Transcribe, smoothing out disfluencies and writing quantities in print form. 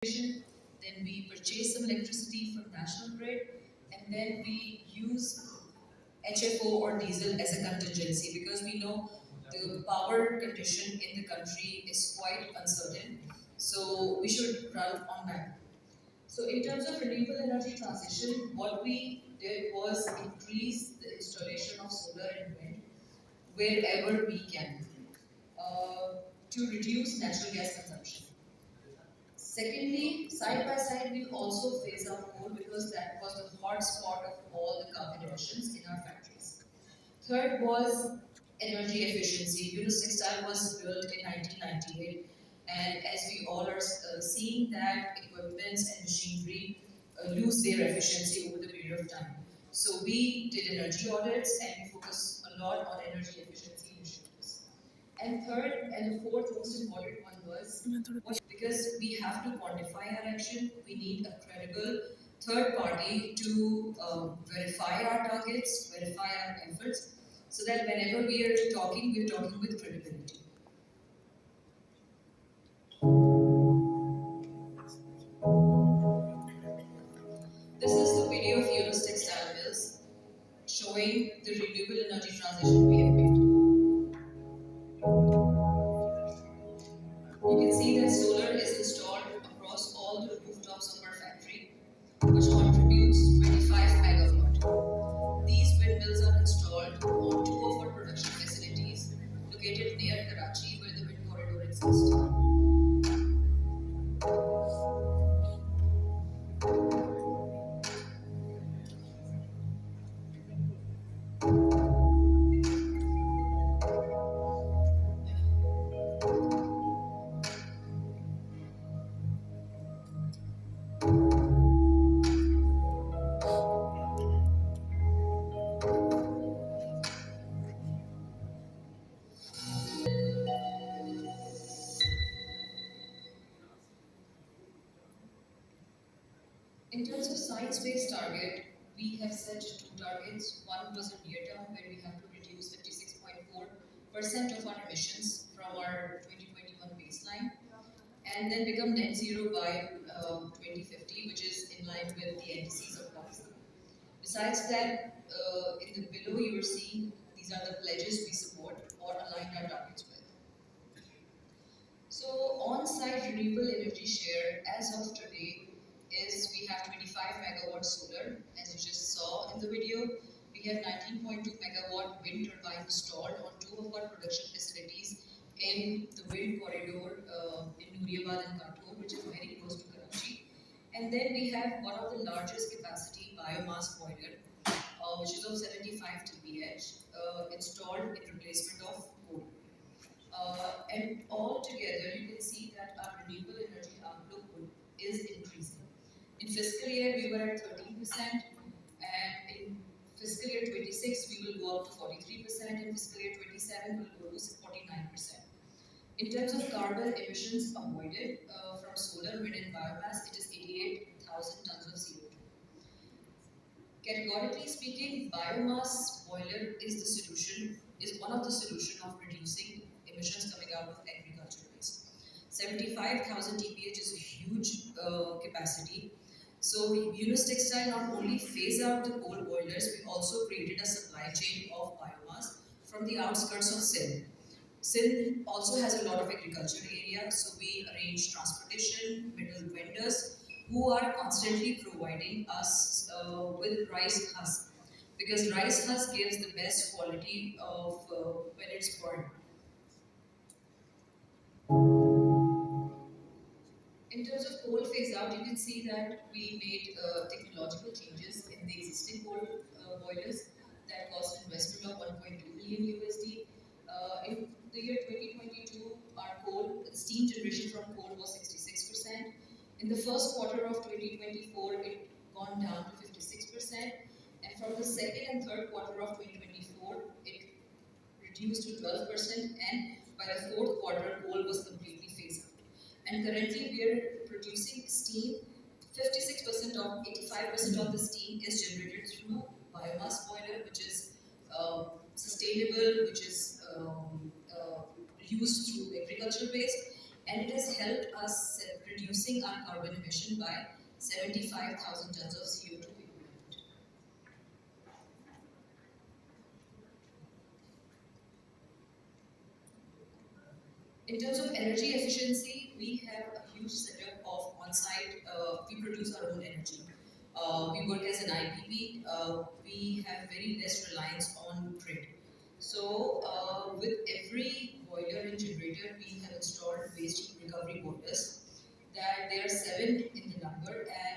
then we purchase some electricity from national grid, and then we use HFO or diesel as a contingency because we know the power condition in the country is quite uncertain. So we should run on that. So in terms of renewable energy transition, what we did was increase the installation of solar and wind wherever we can to reduce natural gas consumption. Secondly, side by side, we also phase out coal because that was the hot spot of all the carbon emissions in our factories. Third was energy efficiency. Yunus Textile was built in 1998, and as we all are seeing that equipments and machinery lose their efficiency over the period of time. So we did energy audits and we focused a lot on energy efficiency initiatives. And third and the fourth most important one was because we have to quantify our action, we need a credible third party to verify our targets, verify our efforts, so that whenever we're talking with credibility. This is the video of Yunus Textile Mills showing the renewable energy transition we have made. You can see that solar is installed across all the rooftops of our factory, which contributes 25 megawatt. These windmills are installed on two of our production facilities located near Karachi, where the wind corridor exists. In terms of science-based target, we have set two targets. One was a near term where we have to reduce 56.4% of our emissions from our 2021 baseline, and then become net zero by 2050, which is in line with the NDCs of Pakistan. Besides that, in the below you are seeing these are the pledges we support or align our targets with. So on-site renewable energy share as of today is we have 25 megawatt solar, as you just saw in the video. We have 19.2 megawatt wind turbine installed on two of our production facilities in the wind corridor in Nooriabad and Kanpur, which is very close to Karachi. And then we have one of the largest capacity biomass boiler, which is of 75 TPH, installed in replacement of coal. And all together, you can see that our renewable energy outlook is increasing. In fiscal year, we were at 13%, and in fiscal year 26, we will go up to 43%, in fiscal year 27, we'll go to 49%. In terms of carbon emissions avoided from solar, wind, and biomass, it is 88,000 tons of CO2. Categorically speaking, biomass boiler is the solution, is one of the solutions of reducing emissions coming out of agriculture waste. 75,000 TPH is a huge capacity. So Yunus Textile not only phased out the coal boilers, we also created a supply chain of biomass from the outskirts of Sindh. Sindh also has a lot of agricultural area, so we arrange transportation, middle vendors who are constantly providing us with rice husk, because rice husk gives the best quality of when it's boiled. In terms of coal phase out, you can see that we made technological changes in the existing coal boilers that cost investment of 1.2 billion USD. In the year 2022, our coal steam generation from coal was 66%. In the first quarter of 2024, it gone down to 56%, and from the second and third quarter of 2024, it reduced to 12%, and by the fourth quarter, coal was completely phased out. And currently, we are producing steam. 56% of 85% of the steam is generated through a biomass boiler, which is sustainable, which is used through agricultural waste, and it has helped us reducing our carbon carbon emission by 75,000 tons of CO2 equivalent. In terms of energy efficiency, we have a huge setup of on-site. We produce our own energy. We work as an IPP. We have very less reliance on grid. So, with every boiler and generator, we have installed waste heat recovery boilers. That there are seven in the number, and